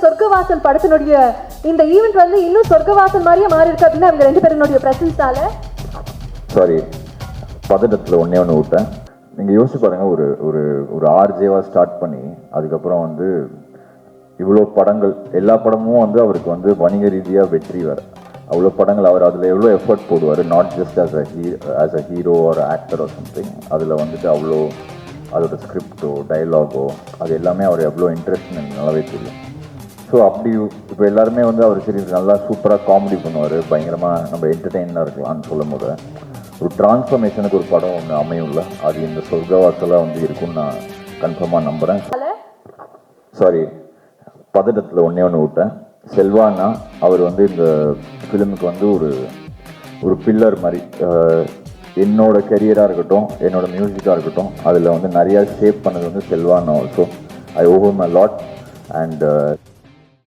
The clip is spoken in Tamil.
சொர்க்கவாசல் படத்தினுடைய இந்த ஈவெண்ட் வந்து இன்னும் சொர்க்கவாசல் மாதிரியே மாறி இருக்கு அப்படின்னு அவங்க 2 பேருடைய பிரசன்ஸால. சாரி, பதட்டத்தில் ஒன்றே ஒன்று விட்டேன். நீங்கள் யோசிச்சு பாருங்க, ஒரு ஒரு ஒரு ஆர்ஜேவாக ஸ்டார்ட் பண்ணி அதுக்கப்புறம் வந்து இவ்வளோ படங்கள், எல்லா படமும் வந்து அவருக்கு வந்து வணிக ரீதியாக வெற்றி வேறு. அவ்வளோ படங்கள் அவர் அதில் எவ்வளோ எஃபர்ட் போடுவார், not just as a hero ஒரு ஆக்டர் ஆர் சம்திங். அதில் வந்துட்டு அவ்வளோ அதோட ஸ்கிரிப்டோ டைலாகோ அது எல்லாமே அவர் எவ்வளோ இன்ட்ரெஸ்ட் எனக்கு நல்லாவே தெரியும். ஸோ அப்படி இப்போ எல்லாருமே வந்து அவர் சரி நல்லா சூப்பராக காமெடி பண்ணுவார், பயங்கரமாக நம்ம என்டர்டெயினாக இருக்கலாம்னு சொல்லும் போது ஒரு டிரான்ஸ்ஃபர்மேஷனுக்கு ஒரு படம் ஒன்று அமையும்ல, அது இந்த சொர்க்கவாசலாக வந்து இருக்கும்னு நான் கன்ஃபார்மாக நம்புகிறேன். சாரி, பதட்டத்தில் ஒன்றே ஒன்று விட்டேன். செல்வானா அவர் வந்து இந்த ஃபிலிமுக்கு வந்து ஒரு பில்லர் மாதிரி, என்னோட கெரியராக இருக்கட்டும், என்னோட மியூசிக்காக இருக்கட்டும், அதில் வந்து நிறையா ஷேப் பண்ணது வந்து செல்வானா also. I owe him a lot and